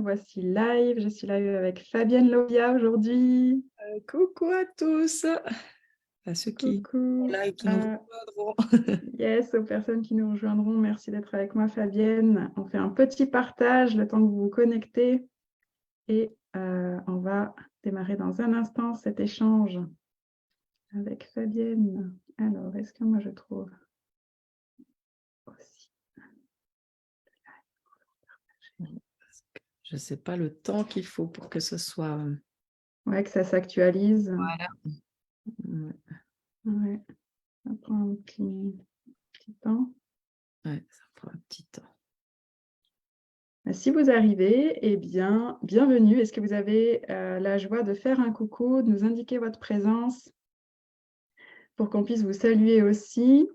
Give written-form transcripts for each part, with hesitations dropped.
nous voici live. Je suis live avec Fabienne Lovia aujourd'hui. Coucou à tous, à ceux qui sont Coucou. là et qui nous rejoindront. Yes, aux personnes qui nous rejoindront. Merci d'être avec moi, Fabienne. On fait un petit partage le temps que vous vous connectez et on va démarrer dans un instant cet échange avec Fabienne. Alors, est-ce que moi je trouve aussi... Je ne sais pas le temps qu'il faut pour que ce soit... Ouais, que ça s'actualise. Voilà. Ouais, ça prend un petit temps. Ouais, ça prend un petit temps. Si vous arrivez, eh bien, bienvenue. Est-ce que vous avez la joie de faire un coucou, de nous indiquer votre présence pour qu'on puisse vous saluer aussi?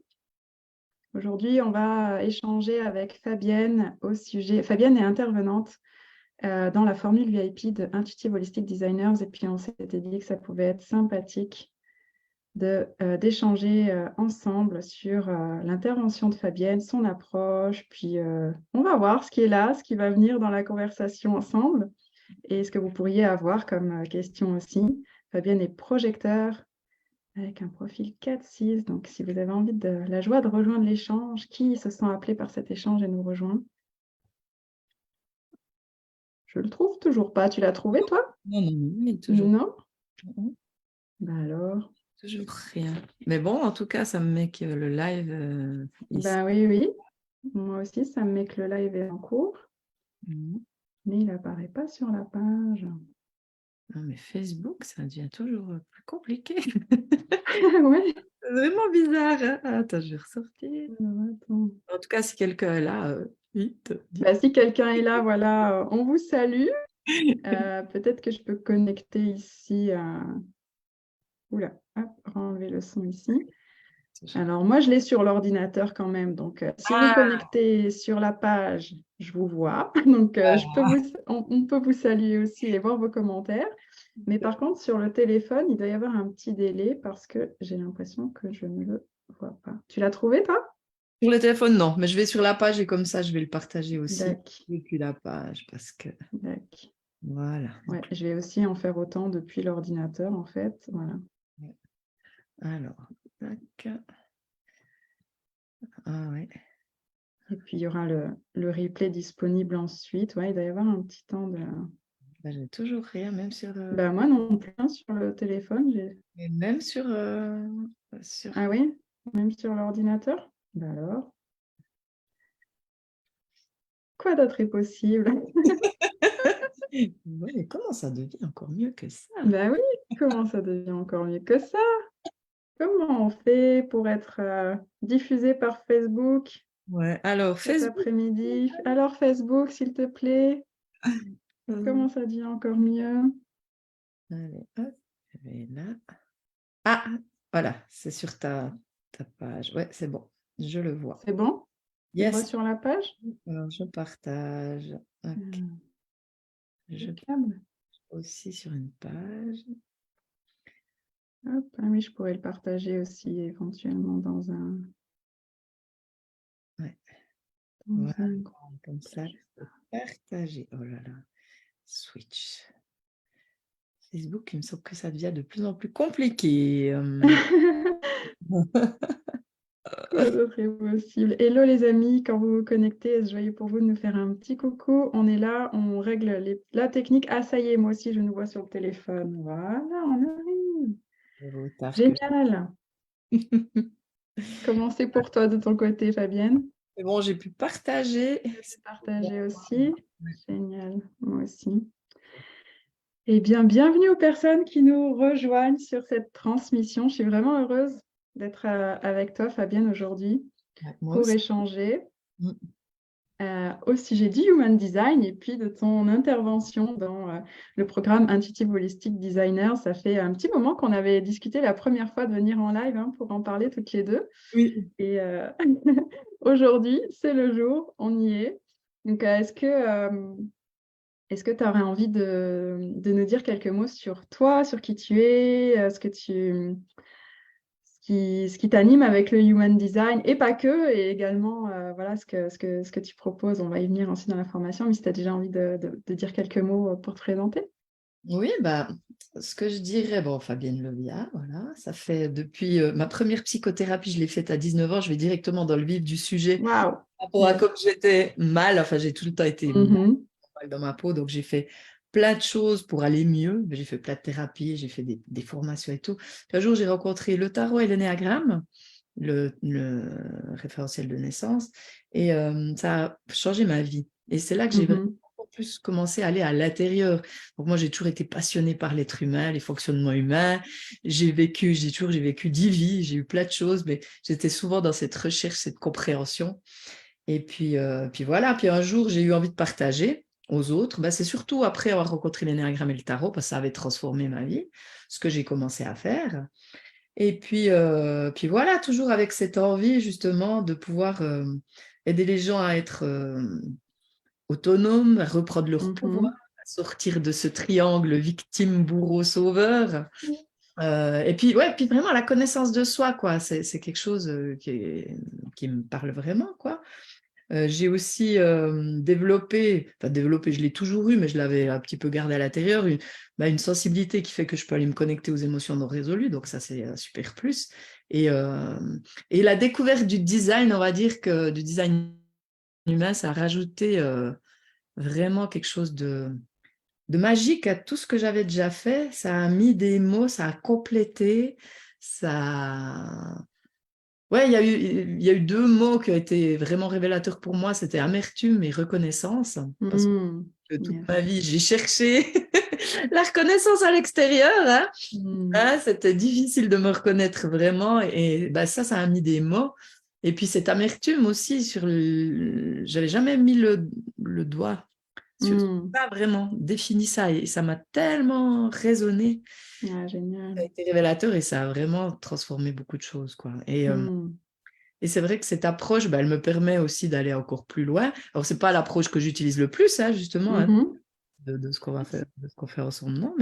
Aujourd'hui, on va échanger avec Fabienne au sujet... Fabienne est intervenante dans la formule VIP de Intuitive Holistic Designers et puis on s'était dit que ça pouvait être sympathique d'échanger ensemble sur l'intervention de Fabienne, son approche, puis on va voir ce qui est là, ce qui va venir dans la conversation ensemble et ce que vous pourriez avoir comme question aussi. Fabienne est projecteur avec un profil 4-6, donc si vous avez envie de la joie de rejoindre l'échange, qui se sent appelé par cet échange et nous rejoint? Je le trouve toujours pas. Tu l'as trouvé, toi? Non, mais toujours. Non? Non, Bah alors... toujours rien. Mais bon, en tout cas, ça me met que le live ici. Bah oui. Moi aussi, ça me met que le live est en cours. Mais il n'apparaît pas sur la page. Non, mais Facebook, ça devient toujours plus compliqué. Ouais. C'est vraiment bizarre. Hein. Attends, je vais ressortir. Attends. En tout cas, si quelqu'un est là, vite. Bah, si quelqu'un est là, voilà, on vous salue. Peut-être que je peux connecter ici. Oula, hop, enlever le son ici. Alors, moi, je l'ai sur l'ordinateur quand même. Donc, si vous connectez sur la page, je vous vois. Donc, on peut vous saluer aussi et voir vos commentaires. Mais par contre, sur le téléphone, il doit y avoir un petit délai parce que j'ai l'impression que je ne le vois pas. Tu l'as trouvé, toi? Sur le téléphone, non, mais je vais sur la page et comme ça, je vais le partager aussi D'accord. depuis la page parce que D'accord. voilà. Ouais, je vais aussi en faire autant depuis l'ordinateur, en fait. Voilà. Alors, tac. Ah ouais. Et puis, il y aura le replay disponible ensuite. Ouais, il doit y avoir un petit temps de... Bah, j'ai toujours rien, même sur le... Bah, moi non plus, hein, sur le téléphone. Et même sur... Ah oui? Même sur l'ordinateur? Bah alors? Quoi d'autre est possible? Ouais, mais comment ça devient encore mieux que ça? Bah oui, comment ça devient encore mieux que ça? Comment on fait pour être diffusé par Facebook Ouais, alors cet Facebook. après-midi? Alors Facebook, s'il te plaît, comment ça devient encore mieux? Allez, hop, je vais là. Ah, voilà, c'est sur ta page. Ouais, c'est bon, je le vois. C'est bon? On voit Yes. sur la page? Alors, je partage. Ok. Je Impeccable. aussi sur une page. Hop, ah oui, je pourrais le partager aussi éventuellement dans un... Ouais. Dans Voilà, un... comme ça, je peux partager. Oh là là, switch. Facebook, il me semble que ça devient de plus en plus compliqué. Quoi d'autre est possible? Hello les amis, quand vous vous connectez, est-ce joyeux pour vous de nous faire un petit coucou? On est là, on règle la technique. Ah ça y est, moi aussi je nous vois sur le téléphone. Voilà, on arrive. Génial. Comment c'est pour toi de ton côté, Fabienne? C'est bon, j'ai pu partager. C'est partagé aussi. Génial, moi aussi. Eh bien, bienvenue aux personnes qui nous rejoignent sur cette transmission. Je suis vraiment heureuse d'être avec toi, Fabienne, aujourd'hui Moi pour aussi. échanger au sujet du Human Design et puis de ton intervention dans le programme Intuitive Holistic Designer. Ça fait un petit moment qu'on avait discuté la première fois de venir en live pour en parler toutes les deux. Oui. Et aujourd'hui, c'est le jour, on y est. Donc, est-ce que tu aurais envie de nous dire quelques mots sur toi, sur qui tu es, ce ce qui t'anime avec le Human Design, et pas que, et également voilà, ce que tu proposes. On va y venir ensuite dans la formation, mais si tu as déjà envie de dire quelques mots pour te présenter. Oui, bah, ce que je dirais, bon, Fabienne Levia, voilà, ça fait depuis ma première psychothérapie, je l'ai faite à 19 ans, je vais directement dans le vif du sujet. Waouh! Par rapport à comme j'étais mal, enfin, j'ai tout le temps été Mhm. mal dans ma peau, donc j'ai fait plein de choses pour aller mieux. J'ai fait plein de thérapies, j'ai fait des formations et tout. Puis un jour, j'ai rencontré le tarot et l'énéagramme, le référentiel de naissance, et ça a changé ma vie. Et c'est là que j'ai vraiment Mhm. plus commencé à aller à l'intérieur. Donc moi, j'ai toujours été passionnée par l'être humain, les fonctionnements humains. J'ai vécu 10 vies, j'ai eu plein de choses, mais j'étais souvent dans cette recherche, cette compréhension. Et puis voilà, puis un jour, j'ai eu envie de partager aux autres. Ben, c'est surtout après avoir rencontré l'énéagramme et le tarot, parce que ça avait transformé ma vie, ce que j'ai commencé à faire. Et puis voilà, toujours avec cette envie justement de pouvoir aider les gens à être autonomes, à reprendre leur pouvoir, Mhm. à sortir de ce triangle victime, bourreau, sauveur. Et puis, ouais, puis vraiment la connaissance de soi, quoi. C'est quelque chose qui me parle vraiment, quoi. J'ai aussi développé, je l'ai toujours eu, mais je l'avais un petit peu gardé à l'intérieur, une sensibilité qui fait que je peux aller me connecter aux émotions non résolues, donc ça c'est un super plus. Et, euh, et la découverte du design, on va dire que du design humain, ça a rajouté vraiment quelque chose de magique à tout ce que j'avais déjà fait. Ça a mis des mots, ça a complété, ça... Ouais, il y a eu deux mots qui ont été vraiment révélateurs pour moi, c'était amertume et reconnaissance. Parce Mhm. que toute Yes. ma vie, j'ai cherché la reconnaissance à l'extérieur. Hein. Mhm. Hein, c'était difficile de me reconnaître vraiment. Et bah, ça a mis des mots. Et puis cette amertume aussi, j'avais jamais mis le doigt sur Mhm. ça, vraiment, défini ça. Et ça m'a tellement résonné. Ah, Ça a génial. été révélateur et ça a vraiment transformé beaucoup de choses, quoi. Mhm. Et c'est vrai que cette approche, bah, elle me permet aussi d'aller encore plus loin. Alors, c'est pas l'approche que j'utilise le plus, hein, justement, hein, Mhm. de ce qu'on va faire, de ce qu'on fait ensemble, non,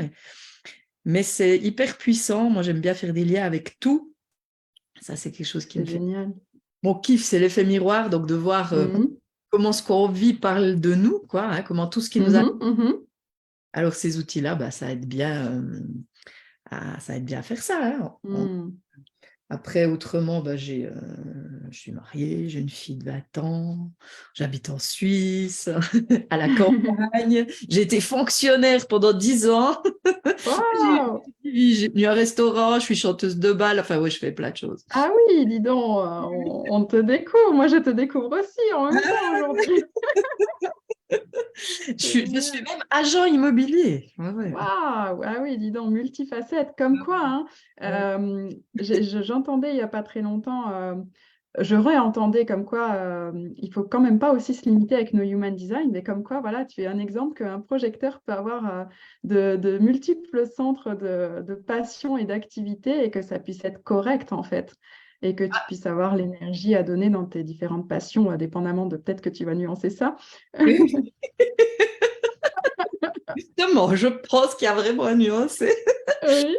mais c'est hyper puissant. Moi, j'aime bien faire des liens avec tout. Ça, c'est quelque chose qui me C'est fait. génial. Mon kiff, c'est l'effet miroir, donc de voir Mhm. comment ce qu'on vit parle de nous, quoi, hein, comment tout ce qui nous a. Mhm. Mhm. Alors, ces outils-là, bah, ça aide bien à faire ça. Hein. Mhm. Après, autrement, bah, je suis mariée, j'ai une fille de 20 ans, j'habite en Suisse, à la campagne, j'ai été fonctionnaire pendant 10 ans, Waouh! j'ai tenu un restaurant, je suis chanteuse de bal, enfin ouais, je fais plein de choses. Ah oui, dis donc, on te découvre. Moi, je te découvre aussi en même temps aujourd'hui. Je C'est suis génial. même agent immobilier. Ouais, ouais. Waouh! Ah oui, dis donc, multifacette. Comme quoi, hein, Ouais. j'entendais il n'y a pas très longtemps, je réentendais comme quoi il faut quand même pas aussi se limiter avec nos human design, mais comme quoi, voilà, tu es un exemple qu'un projecteur peut avoir de multiples centres de passion et d'activité et que ça puisse être correct en fait. Et que tu puisses avoir l'énergie à donner dans tes différentes passions, dépendamment de peut-être que tu vas nuancer ça. Oui, justement, je pense qu'il y a vraiment un nuance. Oui.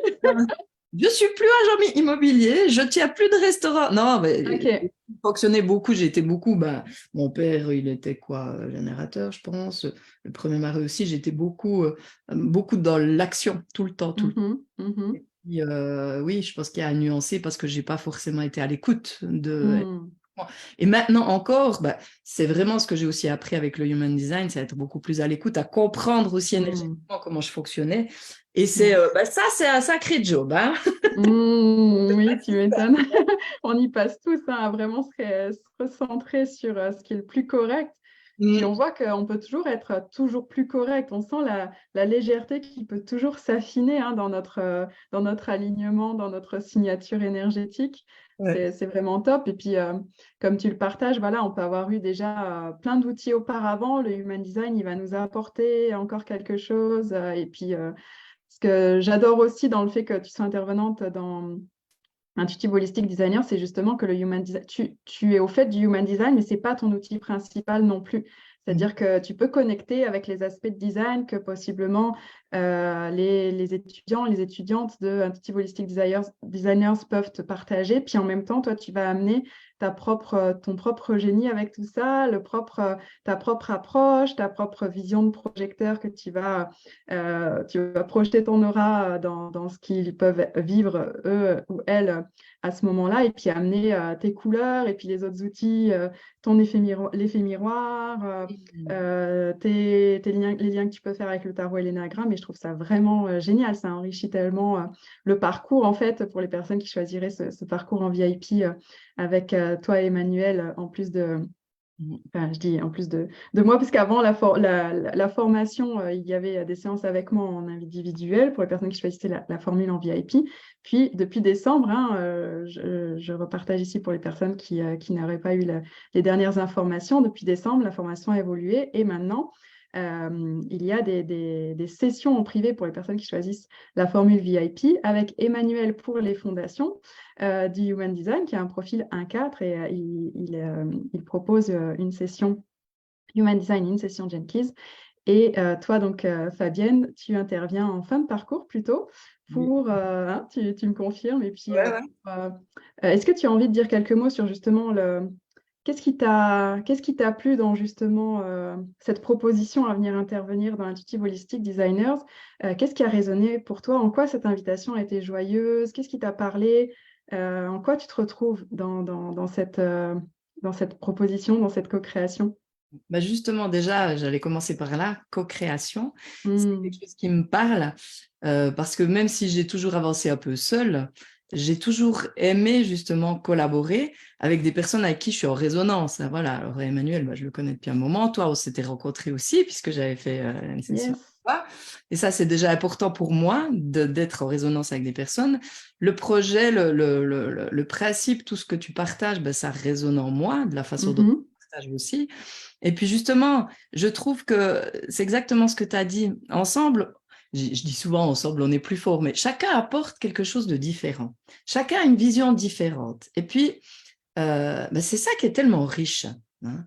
Je suis plus agent immobilier, je tiens plus de restaurant. Non, mais Ok. j'ai fonctionné beaucoup, j'ai été beaucoup. Bah, mon père, il était quoi, générateur, je pense. Le premier mari aussi, j'étais beaucoup dans l'action, tout le temps, tout le temps. Mhm, mhm, Oui, je pense qu'il y a à nuancer parce que j'ai pas forcément été à l'écoute de. mhm, Et maintenant encore, bah, c'est vraiment ce que j'ai aussi appris avec le Human Design, c'est être beaucoup plus à l'écoute, à comprendre aussi mhm. énergétiquement comment je fonctionnais. Et Yes. ça, c'est un sacré job, hein. Oui, tu m'étonnes. On y passe tous hein, à vraiment se recentrer sur ce qui est le plus correct. Puis Mm. on voit qu'on peut toujours être toujours plus correct. On sent la légèreté qui peut toujours s'affiner hein, dans notre alignement, dans notre signature énergétique. Ouais. C'est vraiment top. Et puis, comme tu le partages, voilà, on peut avoir eu déjà plein d'outils auparavant. Le Human Design, il va nous apporter encore quelque chose. Et puis, ce que j'adore aussi dans le fait que tu sois intervenante dans Intuitive Holistic Designer, c'est justement que le Human Design, tu es au fait du Human Design, mais ce n'est pas ton outil principal non plus. C'est-à-dire que tu peux connecter avec les aspects de design que possiblement les étudiants, les étudiantes de Intuitive Holistic Designers peuvent te partager. Puis en même temps, toi, tu vas amener ton propre génie avec tout ça, ta propre approche, ta propre vision de projecteur que tu vas projeter ton aura dans ce qu'ils peuvent vivre, eux ou elles, à ce moment-là, et puis amener tes couleurs et puis les autres outils, l'effet miroir, les liens que tu peux faire avec le tarot et l'énagramme. Et je trouve ça vraiment génial. Ça enrichit tellement le parcours, en fait, pour les personnes qui choisiraient ce parcours en VIP avec toi et Emmanuel, en plus de... Enfin, je dis en plus de moi, parce qu'avant la formation, il y avait des séances avec moi en individuel pour les personnes qui choisissaient la formule en VIP. Puis, depuis décembre, je repartage ici pour les personnes qui n'auraient pas eu les dernières informations. Depuis décembre, la formation a évolué et maintenant, il y a des sessions en privé pour les personnes qui choisissent la formule VIP avec Emmanuel pour les fondations du Human Design, qui a un profil 1-4 et il propose une session Human Design, une session Jenkins. Et toi, donc, Fabienne, tu interviens en fin de parcours plutôt pour, tu me confirmes. Et puis, Ouais, est-ce que tu as envie de dire quelques mots sur justement qu'est-ce qui t'a plu dans justement cette proposition à venir intervenir dans Intuitive Holistic Designers? Qu'est-ce qui a résonné pour toi? En quoi cette invitation a été joyeuse? Qu'est-ce qui t'a parlé? En quoi tu te retrouves dans cette proposition, dans cette co-création? Bah justement, déjà, j'allais commencer par là, co-création. C'est Mm. quelque chose qui me parle parce que même si j'ai toujours avancé un peu seule, j'ai toujours aimé justement collaborer avec des personnes avec qui je suis en résonance. Hein, voilà, alors Emmanuel, bah, je le connais depuis un moment. Toi, on s'était rencontrés aussi puisque j'avais fait une session. Yes. Et ça, c'est déjà important pour moi d'être en résonance avec des personnes. Le projet, le principe, tout ce que tu partages, ben, ça résonne en moi, de la façon dont Mhm. je partage aussi. Et puis justement, je trouve que c'est exactement ce que tu as dit. Ensemble, je dis souvent ensemble, on est plus fort, mais chacun apporte quelque chose de différent. Chacun a une vision différente. Et puis, ben, c'est ça qui est tellement riche. Hein.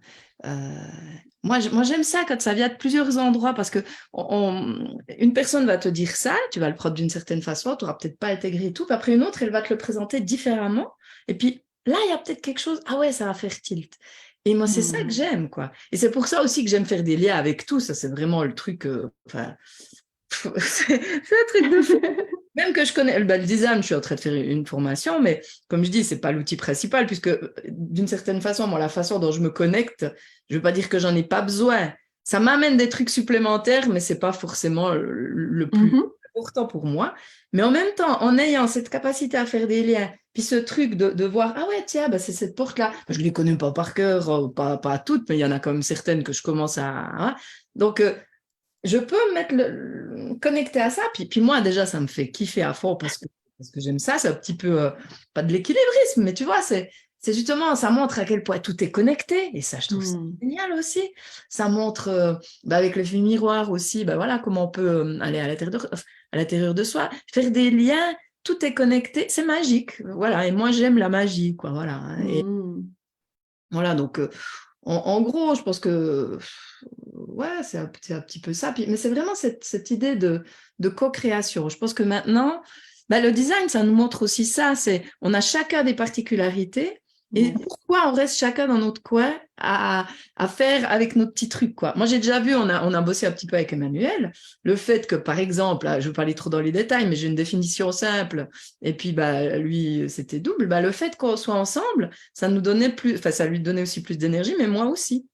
Moi, j'aime ça quand ça vient de plusieurs endroits parce que une personne va te dire ça, tu vas le prendre d'une certaine façon, tu n'auras peut-être pas intégré et tout, puis après une autre, elle va te le présenter différemment. Et puis là, il y a peut-être quelque chose, ah ouais, ça va faire tilt. Et moi, c'est ça que j'aime, quoi. Et c'est pour ça aussi que j'aime faire des liens avec tout. Ça, c'est vraiment le truc, enfin, c'est un truc de fou. Même que je connais le design, je suis en train de faire une formation, mais comme je dis, c'est pas l'outil principal, puisque d'une certaine façon, moi, la façon dont je me connecte, je veux pas dire que j'en ai pas besoin. Ça m'amène des trucs supplémentaires, mais c'est pas forcément le plus important pour moi. Mais en même temps, en ayant cette capacité à faire des liens, puis ce truc de voir, ah ouais, tiens, bah, c'est cette porte-là. Je les connais pas par cœur, pas toutes, mais il y en a quand même certaines que je commence à... Hein. Donc, je peux connecter à ça. Puis moi, déjà, ça me fait kiffer à fond parce que j'aime ça. C'est un petit peu, pas de l'équilibrisme, mais tu vois, c'est justement, ça montre à quel point tout est connecté. Et ça, je trouve ça génial aussi. Ça montre, bah, avec le film miroir aussi, bah, voilà, comment on peut aller à l'intérieur de soi, faire des liens. Tout est connecté. C'est magique. Voilà. Et moi, j'aime la magie, quoi. Voilà. Et voilà, donc... En gros, je pense que ouais, c'est un petit peu ça. Mais c'est vraiment cette idée de co-création. Je pense que maintenant, bah, le design, ça nous montre aussi ça. On a chacun des particularités. Et pourquoi on reste chacun dans notre coin à faire avec nos petits trucs, quoi. Moi, j'ai déjà vu, on a bossé un petit peu avec Emmanuel, le fait que, par exemple, là, je ne vais pas aller trop dans les détails, mais j'ai une définition simple, et puis bah, lui, c'était double. Bah, le fait qu'on soit ensemble, ça nous donnait plus, enfin, ça lui donnait aussi plus d'énergie, mais moi aussi.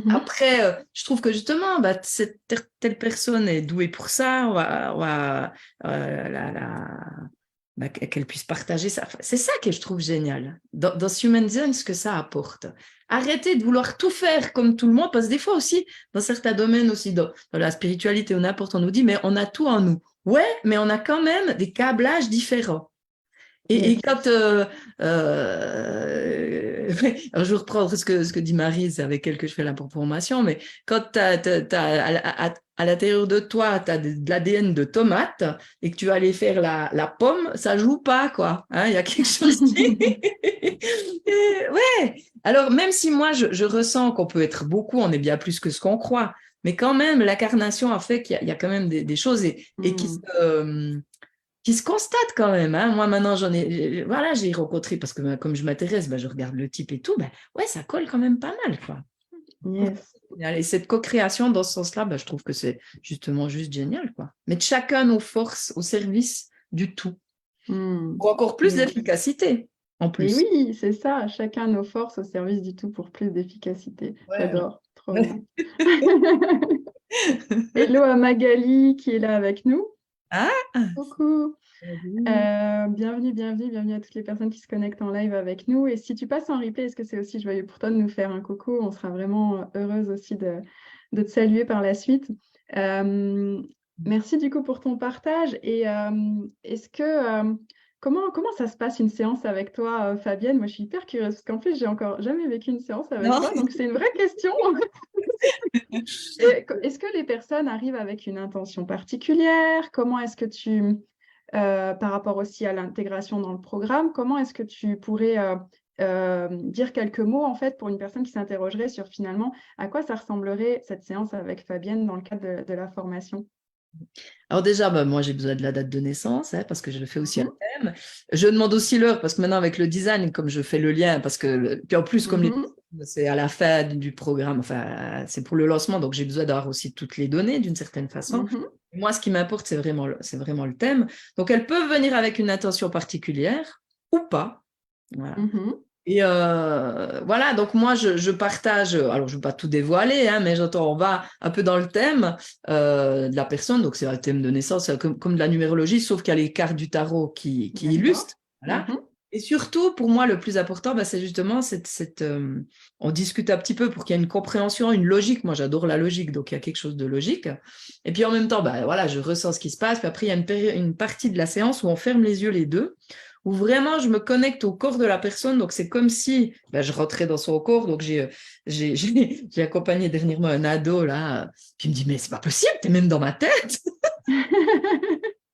Après, je trouve que justement, bah, cette telle personne est douée pour ça, on va bah, qu'elle puisse partager ça. C'est ça que je trouve génial dans Human Design, ce que ça apporte. Arrêtez de vouloir tout faire comme tout le monde, parce que des fois aussi, dans certains domaines aussi, dans la spiritualité ou n'importe, on nous dit, mais on a tout en nous. Ouais, mais on a quand même des câblages différents. Et Yes. quand, alors je vais reprendre ce que dit Marie, c'est avec elle que je fais la formation, mais quand à l'intérieur de toi, tu as de l'ADN de tomate et que tu vas aller faire la pomme, ça joue pas, quoi. Hein, il y a quelque chose qui... Ouais. Alors, même si moi, je ressens qu'on peut être beaucoup, on est bien plus que ce qu'on croit, mais quand même, l'incarnation a fait qu'il y a quand même des choses et qui se constate quand même. Hein. Moi, maintenant, voilà, j'ai rencontré, parce que comme je m'intéresse, je regarde le type et tout, ouais, ça colle quand même pas mal, quoi. Yes. Et cette co-création, dans ce sens-là, je trouve que c'est justement juste génial, quoi. Mettre chacun nos forces au service du tout. Pour encore plus Yes. d'efficacité, en Et plus. oui, c'est ça, chacun nos forces au service du tout pour plus d'efficacité. Ouais. J'adore, trop bien. Hello à Magali qui est là avec nous. Ah, Coucou. salut. Bienvenue à toutes les personnes qui se connectent en live avec nous. Et si tu passes en replay, est-ce que c'est aussi joyeux pour toi de nous faire un coucou? On sera vraiment heureuse aussi de te saluer par la suite. Merci du coup pour ton partage. Et est-ce que comment ça se passe une séance avec toi, Fabienne? Moi, je suis hyper curieuse parce qu'en plus, j'ai encore jamais vécu une séance avec Non. toi, donc c'est une vraie question. Est-ce que les personnes arrivent avec une intention particulière? Comment est-ce que tu, par rapport aussi à l'intégration dans le programme, comment est-ce que tu pourrais dire quelques mots en fait pour une personne qui s'interrogerait sur finalement à quoi ça ressemblerait cette séance avec Fabienne dans le cadre de la formation? Alors déjà, moi, j'ai besoin de la date de naissance, hein, parce que je le fais aussi à Mhm, thème. Je demande aussi l'heure, parce que maintenant, avec le design, comme je fais le lien, parce que, puis en plus, comme mhm, c'est à la fin du programme, enfin, c'est pour le lancement, donc j'ai besoin d'avoir aussi toutes les données d'une certaine façon. mhm, Moi, ce qui m'importe, c'est vraiment le thème. Donc, elles peuvent venir avec une intention particulière ou pas. Voilà. mhm, Et voilà, donc moi, je partage, alors je ne veux pas tout dévoiler, hein, mais j'entends, on va un peu dans le thème de la personne, donc c'est un thème de naissance, comme de la numérologie, sauf qu'il y a les cartes du tarot qui d'accord. illustrent. Voilà. Mhm, Et surtout, pour moi, le plus important, c'est justement on discute un petit peu pour qu'il y ait une compréhension, une logique. Moi, j'adore la logique, donc il y a quelque chose de logique. Et puis en même temps, voilà, je ressens ce qui se passe. Puis après, il y a une partie de la séance où on ferme les yeux les deux, où vraiment je me connecte au corps de la personne. Donc c'est comme si je rentrais dans son corps. Donc j'ai accompagné dernièrement un ado là, qui me dit mais c'est pas possible, t'es même dans ma tête.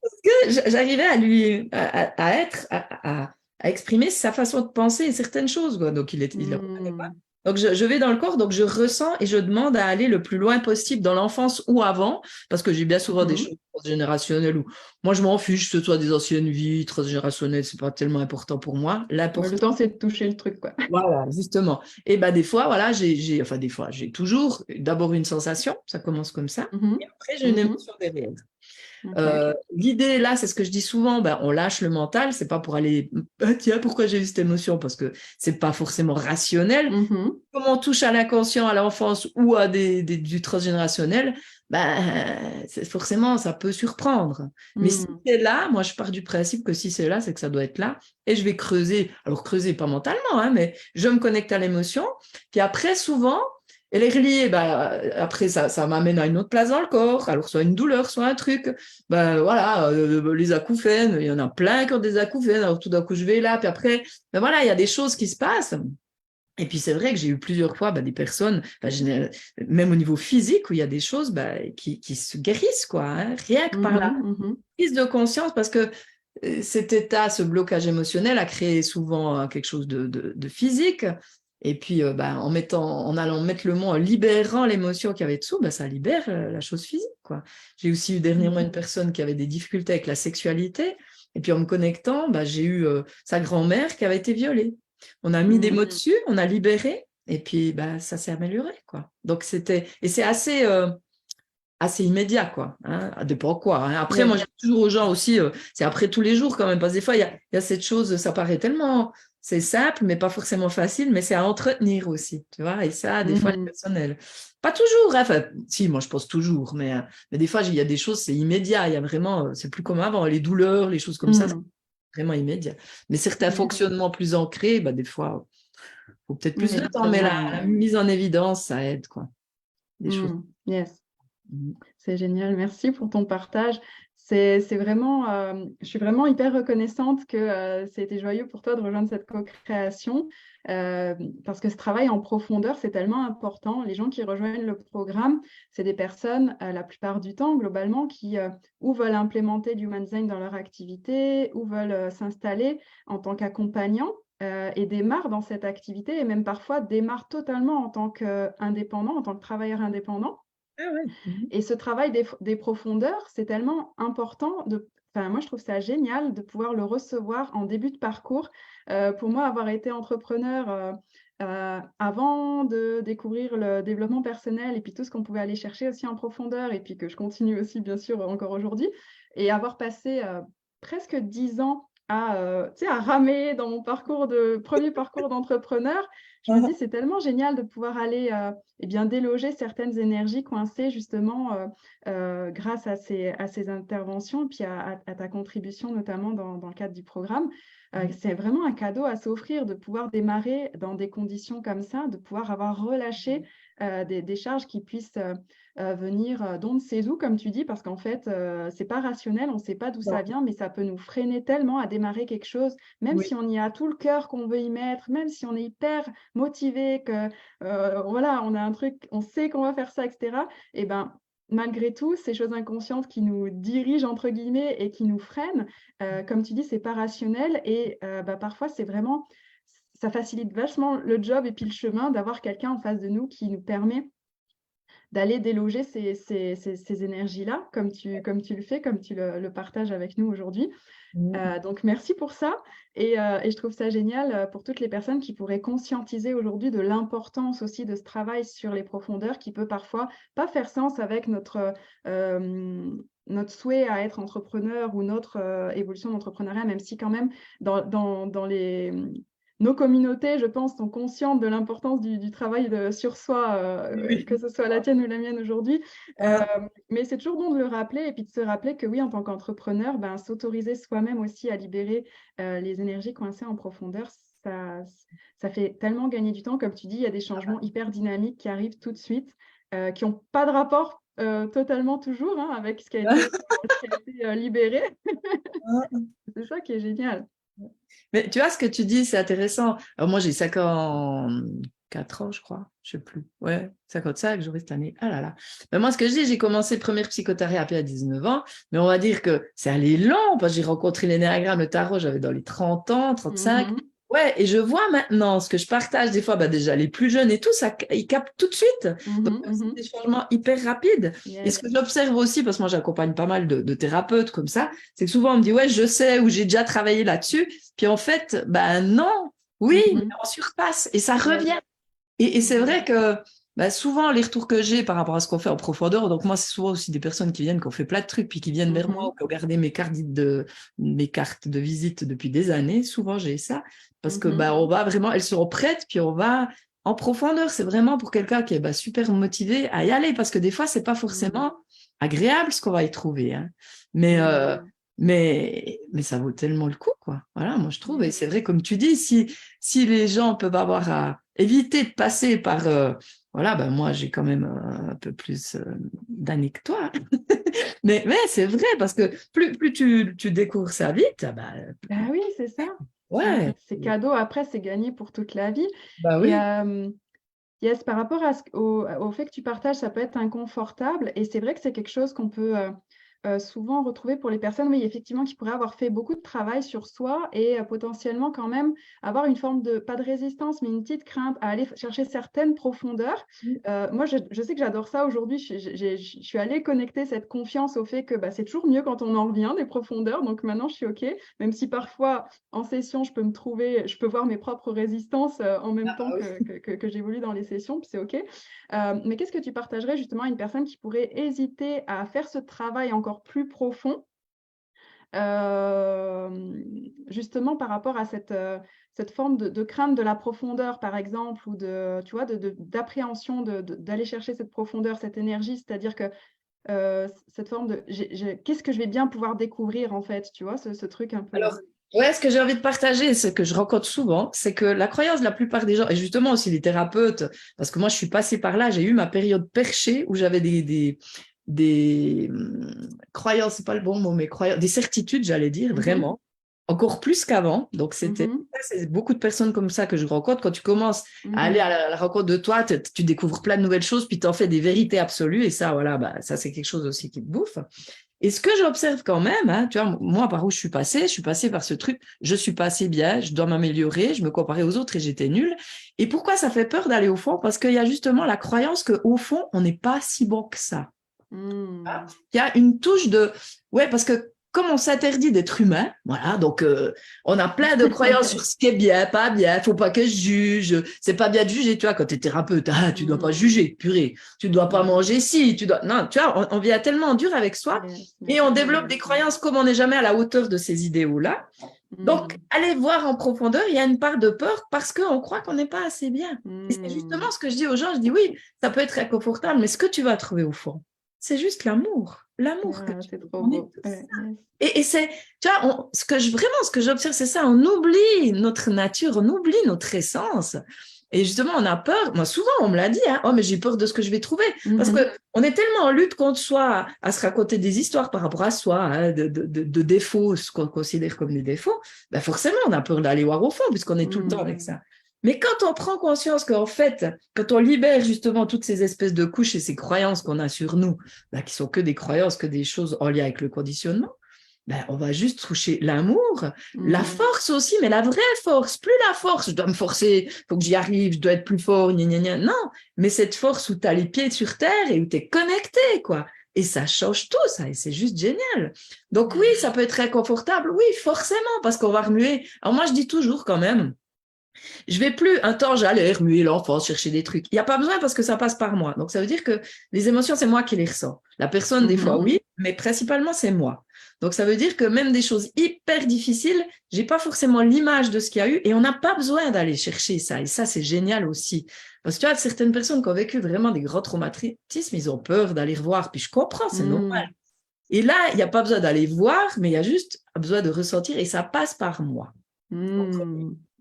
Parce que j'arrivais à lui à être à exprimer sa façon de penser et certaines choses, quoi. Donc il ne reconnaît pas. hmm, Donc je vais dans le corps, donc je ressens et je demande à aller le plus loin possible dans l'enfance ou avant, parce que j'ai bien souvent des mhm. choses transgénérationnelles où moi je m'en fiche, que ce soit des anciennes vies, transgénérationnelles, c'est pas tellement important pour moi. Ouais, le L'important, temps, c'est de toucher le truc, quoi. voilà, justement. Et des fois, voilà, enfin des fois, j'ai toujours d'abord une sensation, ça commence comme ça, et Mhm, après j'ai une mhm, émotion derrière. ok. L'idée là, c'est ce que je dis souvent, on lâche le mental, c'est pas pour aller, tiens, pourquoi j'ai eu cette émotion, parce que c'est pas forcément rationnel. Mhm, Comme on touche à l'inconscient, à l'enfance ou à du transgénérationnel, forcément, ça peut surprendre. Mais si hmm. c'est là, moi je pars du principe que si c'est là, c'est que ça doit être là. Et je vais creuser, alors creuser pas mentalement, hein, mais je me connecte à l'émotion. Puis après, souvent, elle est reliée, après ça m'amène à une autre place dans le corps, alors soit une douleur, soit un truc. Voilà, les acouphènes, il y en a plein qui ont des acouphènes, alors tout d'un coup je vais là, puis après, voilà, il y a des choses qui se passent. Et puis c'est vrai que j'ai eu plusieurs fois des personnes, même au niveau physique, où il y a des choses qui se guérissent, quoi, hein, rien que par la Mhm, mhm. prise de conscience, parce que cet état, ce blocage émotionnel a créé souvent quelque chose de physique. Et puis en allant mettre le mot, en libérant l'émotion qu'il y avait dessous, ça libère la chose physique, quoi. J'ai aussi eu dernièrement une personne qui avait des difficultés avec la sexualité. Et puis en me connectant, j'ai eu sa grand-mère qui avait été violée. On a mis des mots Mhm. dessus, on a libéré, et puis ça s'est amélioré, quoi. Donc et c'est assez immédiat, quoi. Hein, ça dépend quoi. Hein. Après, moi, Yes. je dis toujours aux gens aussi, c'est après tous les jours quand même, parce que des fois, il y a cette chose, ça paraît tellement, c'est simple, mais pas forcément facile, mais c'est à entretenir aussi, tu vois. Et ça, des fois, les Mhm. personnes, pas toujours, hein, enfin, si, moi, je pense toujours, mais des fois, il y a des choses, c'est immédiat, il y a vraiment, c'est plus comme avant, les douleurs, les choses comme ça, c'est Mhm. vraiment immédiat. Mais certains Yes. fonctionnements plus ancrés, des fois, il faut peut-être plus de temps, mais Effectivement. la mise en évidence, ça aide, quoi. Des choses. Yes. C'est génial. Merci pour ton partage. C'est vraiment, je suis vraiment hyper reconnaissante que ça a été joyeux pour toi de rejoindre cette co-création parce que ce travail en profondeur, c'est tellement important. Les gens qui rejoignent le programme, c'est des personnes, la plupart du temps, globalement, qui ou veulent implémenter l'Human Design dans leur activité ou veulent s'installer en tant qu'accompagnant et démarrent dans cette activité et même parfois démarrent totalement en tant qu'indépendant, en tant que travailleur indépendant. Ah ouais. Et ce travail des profondeurs, c'est tellement important enfin, moi, je trouve ça génial de pouvoir le recevoir en début de parcours. Pour moi, avoir été entrepreneur avant de découvrir le développement personnel et puis tout ce qu'on pouvait aller chercher aussi en profondeur et puis que je continue aussi, bien sûr, encore aujourd'hui, et avoir passé presque 10 ans à ramer dans mon premier parcours d'entrepreneur, je me dis, c'est tellement génial de pouvoir aller déloger certaines énergies coincées justement grâce à ces interventions et puis à ta contribution notamment dans le cadre du programme. C'est vraiment un cadeau à s'offrir de pouvoir démarrer dans des conditions comme ça, de pouvoir avoir relâché des charges qui puissent venir d'on ne sait où, comme tu dis, parce qu'en fait, c'est pas rationnel, on ne sait pas d'où ça vient, mais ça peut nous freiner tellement à démarrer quelque chose, même Oui. si on y a tout le cœur qu'on veut y mettre, même si on est hyper motivé, que voilà, on a un truc, on sait qu'on va faire ça, etc. Et ben, malgré tout, ces choses inconscientes qui nous dirigent, entre guillemets, et qui nous freinent, comme tu dis, c'est pas rationnel et parfois, c'est vraiment, ça facilite vachement le job et puis le chemin d'avoir quelqu'un en face de nous qui nous permet d'aller déloger ces énergies-là, comme tu le fais, comme tu le partages avec nous aujourd'hui. Donc, merci pour ça. Et je trouve ça génial pour toutes les personnes qui pourraient conscientiser aujourd'hui de l'importance aussi de ce travail sur les profondeurs qui peut parfois pas faire sens avec notre souhait à être entrepreneur ou notre évolution d'entrepreneuriat, même si quand même dans nos communautés, je pense, sont conscientes de l'importance du travail sur soi, Oui. que ce soit la tienne ou la mienne aujourd'hui. Ah, Mais c'est toujours bon de le rappeler et puis de se rappeler que oui, en tant qu'entrepreneur, s'autoriser soi-même aussi à libérer les énergies coincées en profondeur, ça fait tellement gagner du temps. Comme tu dis, il y a des changements hyper dynamiques qui arrivent tout de suite, qui n'ont pas de rapport totalement toujours avec ce qui a été libéré. C'est ça qui est génial. mais tu vois, ce que tu dis, c'est intéressant. Alors moi, j'ai 54 ans, je crois. Je sais plus. Ouais, 55, j'aurai cette année. Ah là là. Mais moi, ce que je dis, j'ai commencé première psychothérapie à 19 ans, mais on va dire que c'est allé long, parce que j'ai rencontré l'énéagramme, le tarot, j'avais dans les 30 ans, 35. Mhm. Ouais, et je vois maintenant ce que je partage des fois, déjà les plus jeunes et tout, ça, ils captent tout de suite. Donc, Mhm, c'est mhm. des changements hyper rapides. Et ce Yes. que j'observe aussi, parce que moi, j'accompagne pas mal de thérapeutes comme ça, c'est que souvent, on me dit, ouais, je sais, ou j'ai déjà travaillé là-dessus. Puis en fait, non, oui, mais Mhm. on surpasse et ça Yes. revient. Et c'est Mhm. vrai que souvent, les retours que j'ai par rapport à ce qu'on fait en profondeur, donc moi, c'est souvent aussi des personnes qui viennent, qui ont fait plein de trucs, puis qui viennent vers moi, ou Mhm. qui ont gardé mes cartes de visite depuis des années. Souvent, j'ai ça. Parce que Mhm. on va vraiment, elles seront prêtes, puis on va en profondeur. C'est vraiment pour quelqu'un qui est super motivé à y aller, parce que des fois, c'est pas Mhm. forcément agréable ce qu'on va y trouver. Hein. Mais, euh, Mhm. mais ça vaut tellement le coup, quoi. Voilà, moi, je trouve. Et Yes. c'est vrai, comme tu dis, si les gens peuvent avoir à éviter de passer par voilà, moi j'ai quand même un peu plus d'années que toi. Mais c'est vrai, parce que plus tu découvres ça vite, Oui, c'est ça. ouais, C'est cadeau, après, c'est gagné pour toute la vie. Et oui. yes, par rapport au fait que tu partages, ça peut être inconfortable. Et c'est vrai que c'est quelque chose qu'on peut souvent retrouver pour les personnes, oui, effectivement, qui pourraient avoir fait beaucoup de travail sur soi et potentiellement quand même avoir une forme de, pas de résistance, mais une petite crainte à aller chercher certaines profondeurs. Moi, je sais que j'adore ça aujourd'hui. Je suis allée connecter cette confiance au fait que c'est toujours mieux quand on en revient des profondeurs. Donc maintenant, je suis OK, même si parfois en session, je peux voir mes propres résistances en même temps que j'évolue dans les sessions, puis c'est OK. Mais qu'est-ce que tu partagerais justement à une personne qui pourrait hésiter à faire ce travail encore plus profond, justement par rapport à cette forme de crainte de la profondeur, par exemple, ou tu vois, d'appréhension d'aller chercher cette profondeur, cette énergie, c'est-à-dire que cette forme de qu'est-ce que je vais bien pouvoir découvrir en fait, tu vois, ce truc un peu. Alors, ouais, ce que j'ai envie de partager, ce que je rencontre souvent, c'est que la croyance de la plupart des gens, et justement aussi les thérapeutes, parce que moi je suis passée par là, j'ai eu ma période perchée où j'avais croyances, c'est pas le bon mot, mais des certitudes, j'allais dire, vraiment, encore plus qu'avant. Donc, c'est beaucoup de personnes comme ça que je rencontre. Quand tu commences à aller à la rencontre de toi, tu découvres plein de nouvelles choses, puis tu en fais des vérités absolues. Et ça, voilà, bah, ça, c'est quelque chose aussi qui te bouffe. Et ce que j'observe quand même, hein, tu vois, moi, par où je suis passée par ce truc, je suis pas assez bien, je dois m'améliorer, je me comparais aux autres et j'étais nulle. Et pourquoi ça fait peur d'aller au fond? Parce qu'il y a justement la croyance qu'au fond, on n'est pas si bon que ça. Il y a une touche de... Ouais, parce que comme on s'interdit d'être humain, voilà, donc on a plein de croyances sur ce qui est bien, pas bien, faut pas que je juge, c'est pas bien de juger, tu vois, quand tu es thérapeute, tu dois pas juger, purée, tu dois pas manger si, tu dois... Non, tu vois, on vient tellement dur avec soi et on développe des croyances comme on n'est jamais à la hauteur de ces idéaux-là. Donc, aller voir en profondeur, il y a une part de peur parce qu'on croit qu'on n'est pas assez bien. Et c'est justement ce que je dis aux gens, je dis oui, ça peut être inconfortable, mais ce que tu vas trouver au fond, c'est juste l'amour. L'amour que tu c'est trop beau. Et c'est, tu vois, ce que j'observe, c'est ça, on oublie notre nature, on oublie notre essence. Et justement, on a peur. Moi, souvent, on me l'a dit, hein, oh, mais j'ai peur de ce que je vais trouver. Parce qu'on est tellement en lutte contre soi, à se raconter des histoires par rapport à soi, hein, de défauts, ce qu'on considère comme des défauts. Ben forcément, on a peur d'aller voir au fond, puisqu'on est tout le temps avec ça. Mais quand on prend conscience qu'en fait, quand on libère justement toutes ces espèces de couches et ces croyances qu'on a sur nous, ben, qui sont que des croyances, que des choses en lien avec le conditionnement, ben, on va juste toucher l'amour, la force aussi, mais la vraie force, plus la force, je dois me forcer, il faut que j'y arrive, je dois être plus fort, gna gna gna. Non, mais cette force où tu as les pieds sur terre et où tu es connecté, quoi. Et ça change tout, ça, et c'est juste génial. Donc oui, ça peut être inconfortable, oui, forcément, parce qu'on va remuer. Alors moi, je dis toujours quand même, je vais plus, un temps, j'allais remuer l'enfance, chercher des trucs. Il n'y a pas besoin parce que ça passe par moi. Donc, ça veut dire que les émotions, c'est moi qui les ressens. La personne, des fois, oui, mais principalement, c'est moi. Donc, ça veut dire que même des choses hyper difficiles, j'ai pas forcément l'image de ce qu'il y a eu et on n'a pas besoin d'aller chercher ça. Et ça, c'est génial aussi. Parce que tu vois, certaines personnes qui ont vécu vraiment des grands traumatismes, ils ont peur d'aller revoir. Puis je comprends, c'est normal. Et là, il n'y a pas besoin d'aller voir, mais il y a juste besoin de ressentir et ça passe par moi. Donc,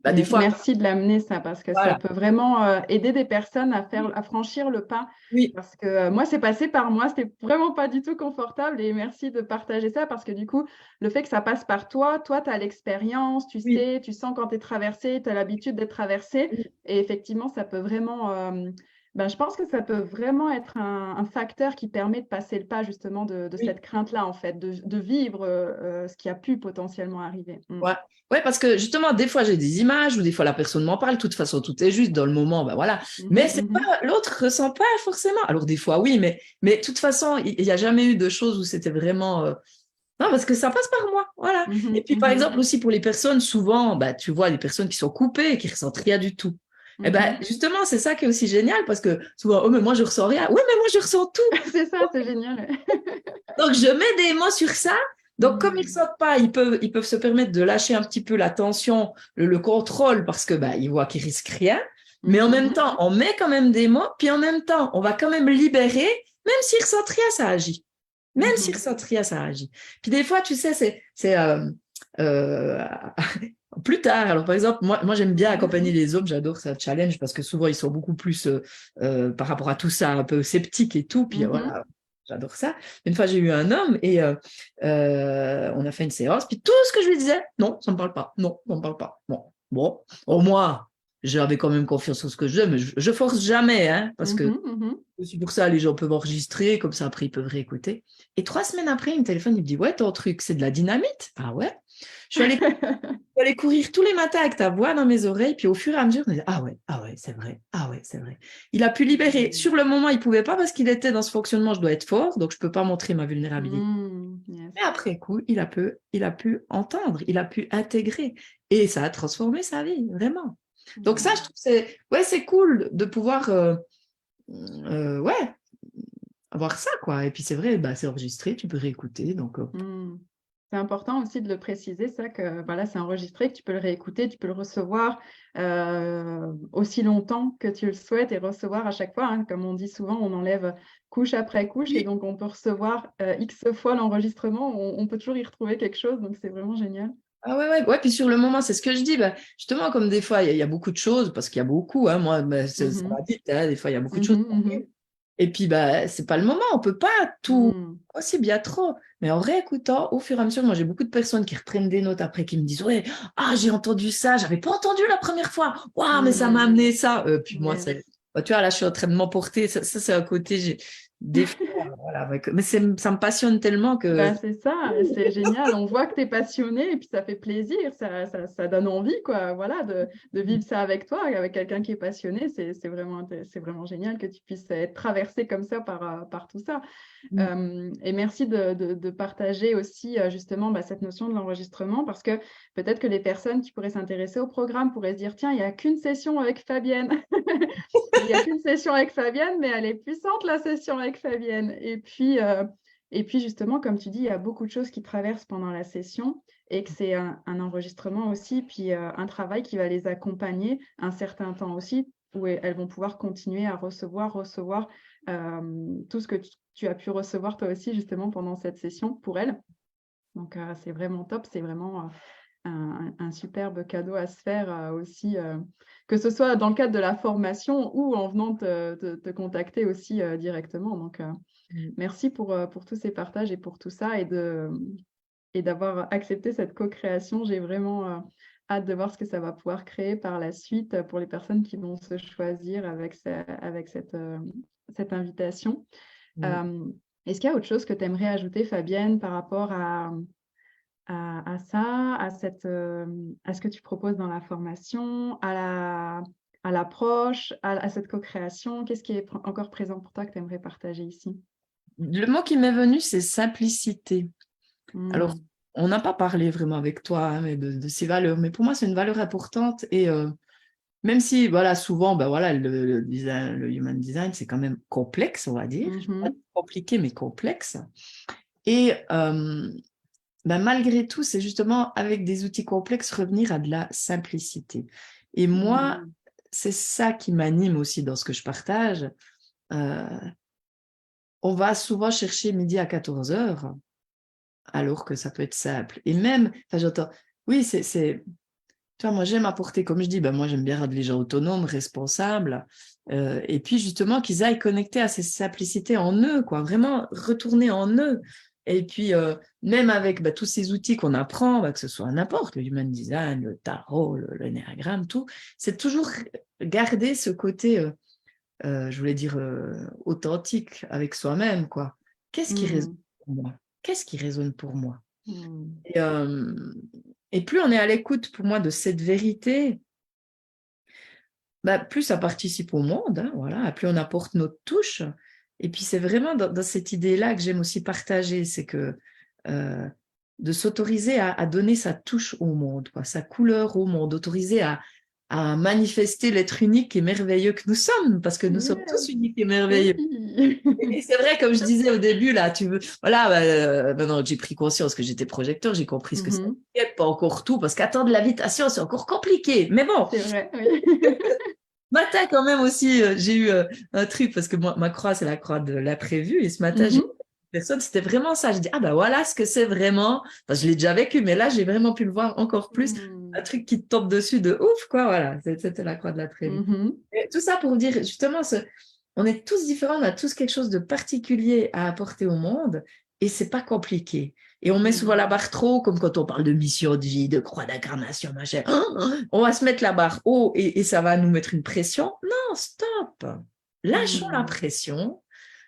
bah, des fois, merci de l'amener ça parce que ça peut vraiment aider des personnes à franchir le pas. Parce que moi, c'est passé par moi, c'était vraiment pas du tout confortable et merci de partager ça parce que du coup, le fait que ça passe par toi, tu as l'expérience, tu sais, tu sens quand tu es traversé, tu as l'habitude d'être traversé et effectivement, ça peut vraiment... je pense que ça peut vraiment être un facteur qui permet de passer le pas justement de cette crainte-là, en fait, de vivre ce qui a pu potentiellement arriver. Ouais, parce que justement, des fois, j'ai des images ou des fois, la personne m'en parle. De toute façon, tout est juste dans le moment, ben voilà. Mais c'est pas, l'autre ressent pas forcément. Alors, des fois, oui, mais de toute façon, il n'y a jamais eu de choses où c'était vraiment... Non, parce que ça passe par moi, voilà. Et puis, par exemple, aussi pour les personnes, souvent, bah, tu vois, des personnes qui sont coupées et qui ressentent rien du tout. Et ben justement, c'est ça qui est aussi génial parce que souvent, oh, mais moi, je ressens rien. Oui, mais moi, je ressens tout. C'est ça, c'est génial. Donc, je mets des mots sur ça. Donc, comme ils ne sortent pas, ils peuvent se permettre de lâcher un petit peu la tension, le contrôle, parce que bah, ils voient qu'ils risquent rien. Mais en même temps, on met quand même des mots, puis en même temps, on va quand même libérer, même s'ils ressentent rien, ça agit. Même s'ils ressentent rien, ça agit. Puis des fois, tu sais, c'est plus tard. Alors, par exemple, moi j'aime bien accompagner les hommes, j'adore ça, challenge, parce que souvent, ils sont beaucoup plus, par rapport à tout ça, un peu sceptiques et tout. Puis voilà. J'adore ça. Une fois, j'ai eu un homme et on a fait une séance. Puis tout ce que je lui disais, non, ça ne me parle pas. Non, ça ne me parle pas. Bon, au moins, j'avais quand même confiance en ce que je disais, mais je force jamais, hein, parce que c'est pour ça les gens peuvent enregistrer, comme ça après ils peuvent réécouter. Et 3 semaines après, il me téléphone, il me dit, ouais, ton truc, c'est de la dynamite. Ah ouais. Je suis allée courir tous les matins avec ta voix dans mes oreilles, puis au fur et à mesure, on disait, ah ouais, c'est vrai, ah ouais, c'est vrai. Il a pu libérer. Sur le moment, il pouvait pas parce qu'il était dans ce fonctionnement, je dois être fort, donc je peux pas montrer ma vulnérabilité. Mais après coup, il a pu entendre, il a pu intégrer, et ça a transformé sa vie, vraiment. Donc ça, je trouve c'est cool de pouvoir avoir ça, quoi. Et puis c'est vrai, bah, c'est enregistré, tu peux réécouter, donc... C'est important aussi de le préciser, ça, que voilà, c'est enregistré, que tu peux le réécouter, tu peux le recevoir aussi longtemps que tu le souhaites et recevoir à chaque fois. Hein. Comme on dit souvent, on enlève couche après couche et donc on peut recevoir X fois l'enregistrement, on peut toujours y retrouver quelque chose, donc c'est vraiment génial. Ah ouais, puis sur le moment, c'est ce que je dis, bah, justement, comme des fois, il y a beaucoup de choses, parce qu'il y a beaucoup, hein, moi, ça va vite, hein, des fois, il y a beaucoup de choses. Et puis, bah, c'est pas le moment, on peut pas tout aussi bien trop. Mais en réécoutant, au fur et à mesure, moi, j'ai beaucoup de personnes qui reprennent des notes après, qui me disent, ouais, ah, j'ai entendu ça, j'avais pas entendu la première fois. Waouh, mais ça m'a amené ça. Puis moi, Yes. bah, tu vois, là, je suis en train de m'emporter. Ça, c'est un côté, des fois, voilà, mais ça me passionne tellement que. Ben, c'est ça, c'est génial. On voit que tu es passionné et puis ça fait plaisir, ça donne envie, quoi. Voilà, de vivre ça avec toi, avec quelqu'un qui est passionné. C'est vraiment génial que tu puisses être traversé comme ça par tout ça. Et merci de partager aussi justement cette notion de l'enregistrement parce que peut-être que les personnes qui pourraient s'intéresser au programme pourraient se dire, tiens, il n'y a qu'une session avec Fabienne. Il n'y a qu'une session avec Fabienne, mais elle est puissante, la session avec Fabienne. Et puis justement, comme tu dis, il y a beaucoup de choses qui traversent pendant la session et que c'est un enregistrement aussi, puis un travail qui va les accompagner un certain temps aussi, où elles vont pouvoir continuer à recevoir tout ce que tu as pu recevoir toi aussi justement pendant cette session pour elles. Donc c'est vraiment top, c'est vraiment un superbe cadeau à se faire aussi, que ce soit dans le cadre de la formation ou en venant te contacter aussi directement. Donc merci pour tous ces partages et pour tout ça et d'avoir accepté cette co-création. J'ai vraiment hâte de voir ce que ça va pouvoir créer par la suite pour les personnes qui vont se choisir avec cette invitation. Est-ce qu'il y a autre chose que tu aimerais ajouter, Fabienne, par rapport à ça, à ce que tu proposes dans la formation, à l'approche, à cette co-création? Qu'est-ce qui est encore présent pour toi que tu aimerais partager ici? Le mot qui m'est venu, c'est simplicité. Alors, on n'a pas parlé vraiment avec toi hein, mais de ces valeurs, mais pour moi, c'est une valeur importante et même si, voilà, souvent, ben voilà, le design, le human design, c'est quand même complexe, on va dire. Pas compliqué, mais complexe. Et ben, malgré tout, c'est justement avec des outils complexes revenir à de la simplicité. Et moi, c'est ça qui m'anime aussi dans ce que je partage. On va souvent chercher midi à 14 heures, alors que ça peut être simple. Et même, enfin, j'entends, oui, tu vois, moi, j'aime apporter, comme je dis, ben, moi, j'aime bien rendre les gens autonomes, responsables, et puis justement qu'ils aillent connecter à ces simplicités en eux, quoi, vraiment retourner en eux. Et puis, même avec tous ces outils qu'on apprend, que ce soit n'importe, le human design, le tarot, l'énéagramme, tout, c'est toujours garder ce côté, je voulais dire, authentique avec soi-même, quoi. Qu'est-ce qui résonne pour moi? Qu'est-ce qui résonne pour moi? Et plus on est à l'écoute, pour moi, de cette vérité, plus ça participe au monde, hein, voilà, plus on apporte notre touche. Et puis, c'est vraiment dans cette idée-là que j'aime aussi partager, c'est que de s'autoriser à donner sa touche au monde, quoi, sa couleur au monde, autoriser à manifester l'être unique et merveilleux que nous sommes, parce que nous sommes tous uniques et merveilleux. Oui. Et c'est vrai, comme je disais au début, là, voilà, maintenant j'ai pris conscience que j'étais projecteur, j'ai compris ce que c'était, pas encore tout, parce qu'attendre l'invitation, c'est encore compliqué. Mais bon, c'est vrai, oui. matin quand même aussi, j'ai eu un truc, parce que moi, ma croix, c'est la croix de l'imprévu, et ce matin, j'ai personne, c'était vraiment ça. Je dis, ah ben voilà ce que c'est vraiment. Enfin, je l'ai déjà vécu, mais là, j'ai vraiment pu le voir encore plus. Un truc qui te tombe dessus de ouf, quoi, voilà. C'était la croix de l'imprévu. Et tout ça pour dire, justement, on est tous différents, on a tous quelque chose de particulier à apporter au monde, et c'est pas compliqué. Et on met souvent la barre trop haut, comme quand on parle de mission de vie, de croix d'incarnation, machin. On va se mettre la barre haut et ça va nous mettre une pression. Non, stop. Lâchons la pression.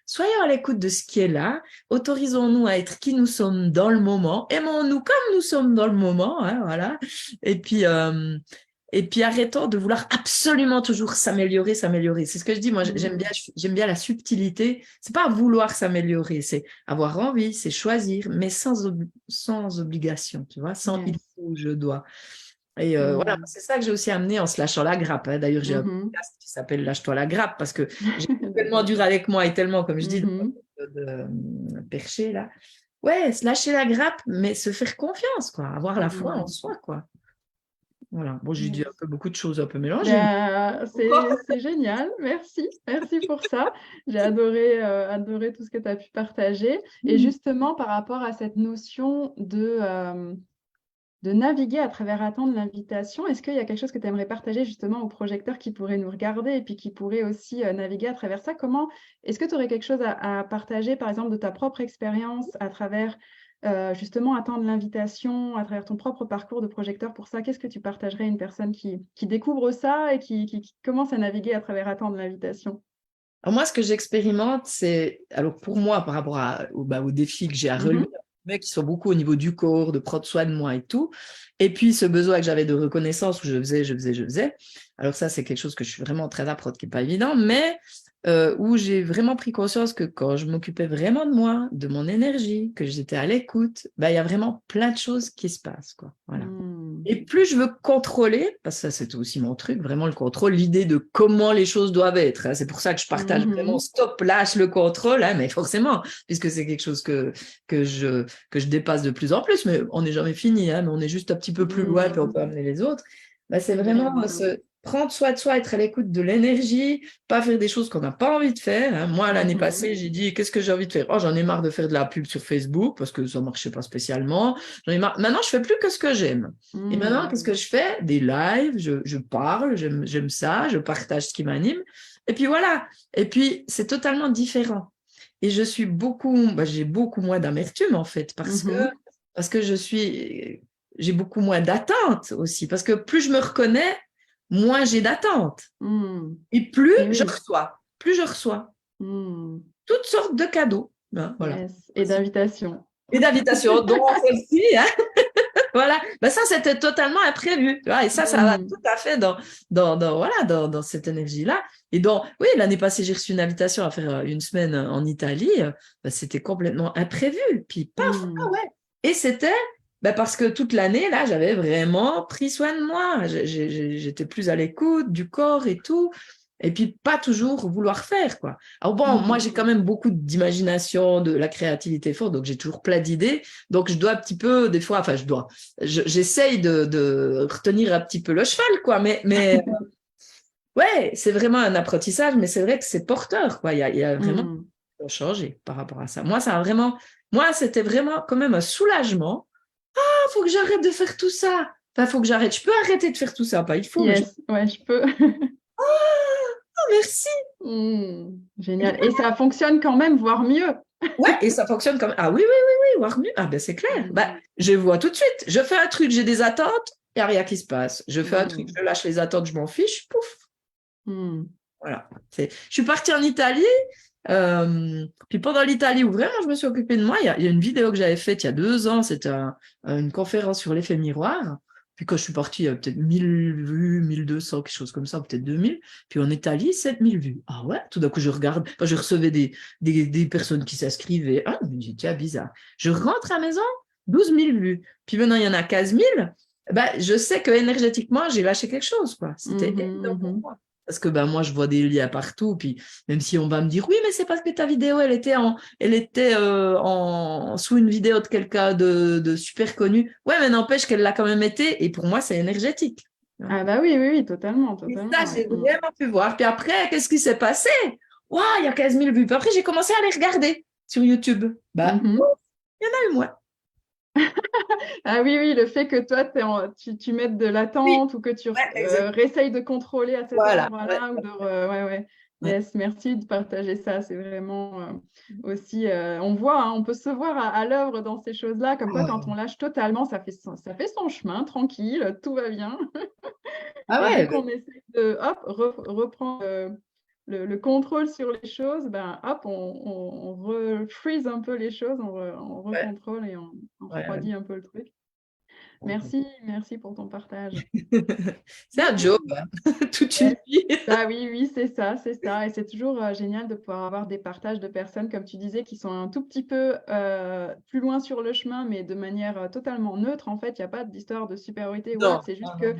Soyons à l'écoute de ce qui est là. Autorisons-nous à être qui nous sommes dans le moment. Aimons-nous comme nous sommes dans le moment. Hein, voilà. Et puis arrêtons de vouloir absolument toujours s'améliorer. C'est ce que je dis. Moi, j'aime bien la subtilité. C'est pas vouloir s'améliorer, c'est avoir envie, c'est choisir, mais sans obligation, tu vois, sans il faut, je dois. Et voilà, c'est ça que j'ai aussi amené en se lâchant la grappe. Hein. D'ailleurs, j'ai un podcast qui s'appelle Lâche-toi la grappe parce que j'ai tellement dur avec moi et tellement, comme je dis, de percher là. Ouais, se lâcher la grappe, mais se faire confiance, quoi. Avoir la foi en soi, quoi. Voilà. Bon, j'ai dit un peu beaucoup de choses un peu mélangées. C'est génial. Merci. Merci pour ça. J'ai adoré tout ce que tu as pu partager. Et justement, par rapport à cette notion de naviguer à travers attendre l'invitation. Est-ce qu'il y a quelque chose que tu aimerais partager justement aux projecteurs qui pourraient nous regarder et puis qui pourraient aussi naviguer à travers ça? Est-ce que tu aurais quelque chose à partager, par exemple, de ta propre expérience à travers justement attendre l'invitation, à travers ton propre parcours de projecteur pour ça? Qu'est-ce que tu partagerais à une personne qui découvre ça et qui commence à naviguer à travers attendre l'invitation? Alors moi, ce que j'expérimente, c'est, alors pour moi, par rapport aux défis que j'ai à relever, qui sont beaucoup au niveau du corps, de prendre soin de moi et tout, et puis ce besoin que j'avais de reconnaissance où je faisais. Alors ça, c'est quelque chose que je suis vraiment très à prod, qui n'est pas évident, mais où j'ai vraiment pris conscience que quand je m'occupais vraiment de moi, de mon énergie, que j'étais à l'écoute, il y a vraiment plein de choses qui se passent, quoi. Voilà. Et plus je veux contrôler, parce que ça c'est aussi mon truc, vraiment le contrôle, l'idée de comment les choses doivent être, hein. C'est pour ça que je partage vraiment stop, lâche le contrôle, hein, mais forcément, puisque c'est quelque chose que je dépasse de plus en plus, mais on n'est jamais fini, hein, mais on est juste un petit peu plus loin, puis on peut amener les autres. C'est vraiment prendre soin de soi, être à l'écoute de l'énergie, pas faire des choses qu'on n'a pas envie de faire, hein. Moi, l'année passée, j'ai dit, qu'est-ce que j'ai envie de faire? Oh, j'en ai marre de faire de la pub sur Facebook, parce que ça ne marchait pas spécialement. J'en ai marre. Maintenant, je fais plus que ce que j'aime. Et maintenant, qu'est-ce que je fais? Des lives, je parle, j'aime ça, je partage ce qui m'anime. Et puis voilà. Et puis, c'est totalement différent. Et j'ai beaucoup moins d'amertume, en fait, parce que j'ai beaucoup moins d'attente aussi. Parce que plus je me reconnais, moins j'ai d'attente. Et plus je reçois. Toutes sortes de cadeaux. Hein, voilà. Yes. Et d'invitations. Et d'invitations, dont celle-ci, hein. Voilà, ça c'était totalement imprévu, tu vois, et ça va tout à fait dans cette énergie-là. Et donc, oui, l'année passée, j'ai reçu une invitation à faire une semaine en Italie, c'était complètement imprévu, puis paf, ah ouais. Et c'était parce que toute l'année, là, j'avais vraiment pris soin de moi, j'étais plus à l'écoute du corps et tout. Et puis, pas toujours vouloir faire, quoi. Alors bon, moi, j'ai quand même beaucoup d'imagination, de la créativité forte, donc j'ai toujours plein d'idées. Donc, je dois un petit peu, des fois, enfin, j'essaye de retenir un petit peu le cheval, quoi. Mais ouais, c'est vraiment un apprentissage, mais c'est vrai que c'est porteur, quoi. Il y a vraiment changé par rapport à ça. Moi, c'était vraiment quand même un soulagement. Ah, faut que j'arrête de faire tout ça. Enfin, faut que j'arrête. Je peux arrêter de faire tout ça, pas il faut. Yes, ouais, je peux. Merci. Génial. Et ça fonctionne quand même, voire mieux. Ouais, et ça fonctionne comme... Ah oui, voire mieux. Ah ben c'est clair. Je vois tout de suite. Je fais un truc, j'ai des attentes, il n'y a rien qui se passe. Je fais un truc, je lâche les attentes, je m'en fiche, pouf. Voilà. Je suis partie en Italie, puis pendant l'Italie, où vraiment je me suis occupée de moi, il y a une vidéo que j'avais faite il y a 2 ans, c'était une conférence sur l'effet miroir. Puis quand je suis partie, il y a peut-être 1000 vues, 1200, quelque chose comme ça, peut-être 2000. Puis en Italie, 7000 vues. Ah ouais, tout d'un coup, je regarde, je recevais des personnes qui s'inscrivaient. Ah, je me dis, tiens, bizarre. Je rentre à la maison, 12 000 vues. Puis maintenant, il y en a 15 000. Je sais que énergétiquement, j'ai lâché quelque chose, quoi. C'était évident pour moi. Parce que moi, je vois des liens partout. Puis même si on va me dire, oui, mais c'est parce que ta vidéo, elle était sous une vidéo de quelqu'un de super connu. Ouais, mais n'empêche qu'elle l'a quand même été. Et pour moi, c'est énergétique. Ah bah oui, totalement. Et ça, j'ai vraiment pu voir. Puis après, qu'est-ce qui s'est passé? Waouh, il y a 15 000 vues. Puis après, j'ai commencé à les regarder sur YouTube. Il y en a eu moins. Ah oui, le fait que toi, tu mettes de l'attente ou que tu réessayes de contrôler à cet endroit-là. Yes, merci de partager ça. C'est vraiment aussi, on voit, hein, on peut se voir à l'œuvre dans ces choses-là. Comme quoi, quand on lâche totalement, ça fait son chemin, tranquille, tout va bien. Ah ouais. Et dès qu'on essaie de reprendre le contrôle sur les choses, hop, on refreeze un peu les choses, on recontrôle et on refroidit un peu le truc. Merci pour ton partage. C'est un job, hein. Toute une vie. Oui, c'est ça. Et c'est toujours génial de pouvoir avoir des partages de personnes, comme tu disais, qui sont un tout petit peu plus loin sur le chemin, mais de manière totalement neutre. En fait, il n'y a pas d'histoire de supériorité ou autre. C'est juste que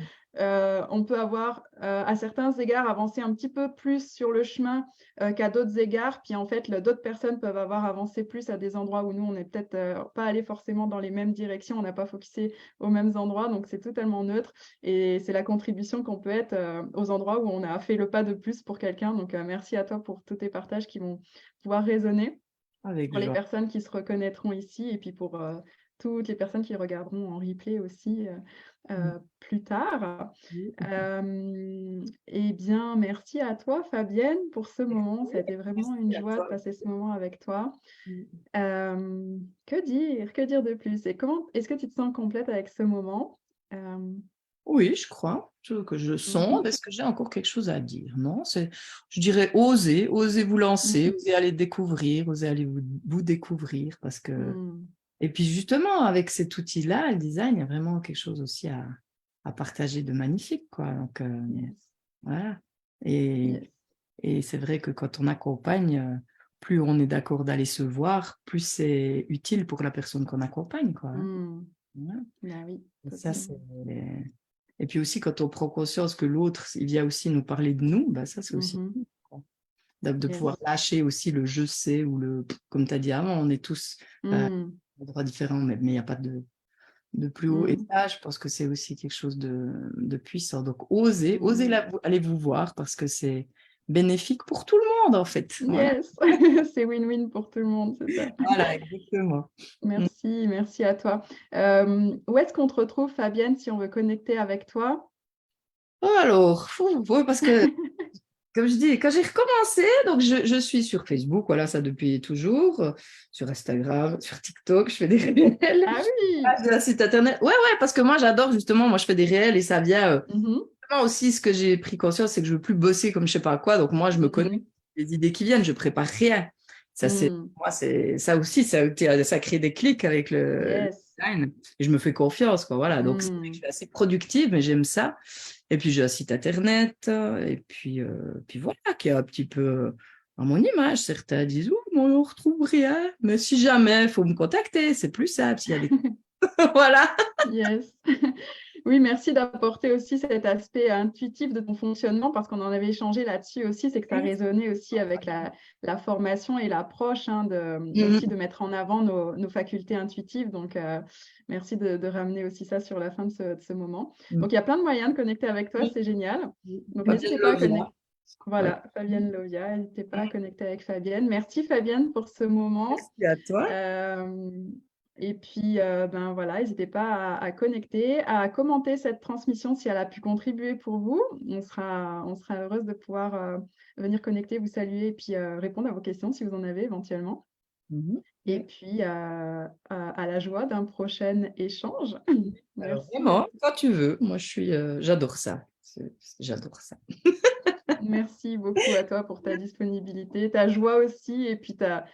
on peut avoir, à certains égards, avancé un petit peu plus sur le chemin qu'à d'autres égards. Puis en fait, d'autres personnes peuvent avoir avancé plus à des endroits où nous, on n'est peut-être pas allé forcément dans les mêmes directions, on n'a pas focusé aux mêmes endroits. Donc, c'est totalement neutre. Et c'est la contribution qu'on peut être aux endroits où on a fait le pas de plus pour quelqu'un. Donc, merci à toi pour tous tes partages qui vont pouvoir résonner pour les personnes qui se reconnaîtront ici et puis pour toutes les personnes qui regarderont en replay aussi plus tard. Eh bien, merci à toi, Fabienne, pour ce moment. Ça a été vraiment une Merci à joie de toi. passer ce moment avec toi. Mm. Que dire de plus? Et comment est-ce que tu te sens complète avec ce moment? Oui, je crois que je sens. Mhm, Est-ce que j'ai encore quelque chose à dire? Non, je dirais oser vous lancer, mhm, oser aller découvrir, oser aller vous découvrir. mm. Et puis justement, avec cet outil-là, le design, il y a vraiment quelque chose aussi à partager de magnifique, quoi. Donc, Yes, voilà. Et, yes. et c'est vrai que quand on accompagne, plus on est d'accord d'aller se voir, plus c'est utile pour la personne qu'on accompagne, quoi. Hein. Mm. Voilà. Bah oui, Et ça, totalement. Et puis aussi, quand on prend conscience que l'autre, il vient aussi nous parler de nous, bah ça, c'est aussi Mhm, cool, quoi. De pouvoir yes. lâcher aussi le je sais ou comme tu as dit avant, on est tous à Mm, endroits différents, mais il n'y a pas de plus haut. Et mm. ça, je pense que c'est aussi quelque chose de puissant. Donc, osez Mm. aller vous voir parce que c'est bénéfique pour tout le monde, en fait. Voilà, Yes, c'est win-win pour tout le monde, c'est ça. voilà, exactement. Mm. Merci, merci à toi. Où est-ce qu'on te retrouve, Fabienne, si on veut connecter avec toi? Alors, ouais, parce que comme je dis, quand j'ai recommencé, donc je suis sur Facebook, voilà, ça depuis toujours, sur Instagram, sur TikTok, je fais des réels. Ah oui! Ah, j'ai un site internet. Ouais, ouais, parce que moi j'adore justement, moi je fais des réels et ça vient. Mhm, Vraiment aussi, ce que j'ai pris conscience, c'est que je veux plus bosser comme je sais pas quoi. Donc moi, je me connais mhm, les idées qui viennent, je prépare rien. Ça, mm. c'est ça aussi, ça crée des clics avec le Yes. design. Et je me fais confiance, quoi. Voilà. Donc, c'est vrai que je Mm. suis assez productive, mais j'aime ça. Et puis, j'ai un site internet. Et puis voilà, qui est un petit peu à mon image. Certains disent, oh, mais on ne retrouve rien. Mais si jamais, il faut me contacter. C'est plus simple s'il y a des. Voilà. Yes. Oui, merci d'apporter aussi cet aspect intuitif de ton fonctionnement parce qu'on en avait échangé là-dessus aussi, c'est que ça résonnait aussi avec la formation et l'approche aussi de mettre en avant nos facultés intuitives. Donc, merci de ramener aussi ça sur la fin de ce moment. Donc, il y a plein de moyens de connecter avec toi, c'est génial. Donc, Fabienne n'hésitez pas à Lovia. connecter. Voilà. Voilà, Fabienne Lovia, n'hésitez pas à connecter avec Fabienne. Merci Fabienne pour ce moment. Merci à toi. Euh, et puis, ben voilà, n'hésitez pas à connecter, à commenter cette transmission si elle a pu contribuer pour vous. On sera heureuse de pouvoir venir connecter, vous saluer et puis répondre à vos questions si vous en avez éventuellement. Mhm. Et puis, à la joie d'un prochain échange. Alors Merci. vraiment, quand tu veux. Moi, j'adore ça. J'adore ça. Merci beaucoup à toi pour ta disponibilité, ta joie aussi, et puis ta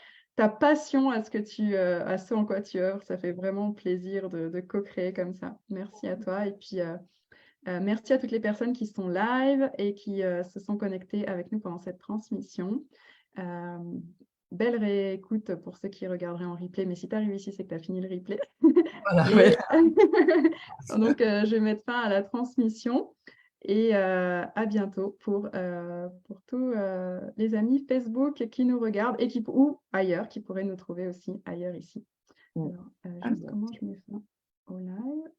passion à ce en quoi tu œuvres. Ça fait vraiment plaisir de co-créer comme ça. Merci à toi. Et puis, merci à toutes les personnes qui sont live et qui se sont connectées avec nous pendant cette transmission. Euh, Belle réécoute pour ceux qui regarderaient en replay, mais si tu arrives ici, c'est que tu as fini le replay. Voilà, ouais. Et donc, je vais mettre fin à la transmission et à bientôt pour tous les amis Facebook qui nous regardent et ou ailleurs, qui pourraient nous trouver aussi ailleurs ici. Alors, juste comment je mets fin au live.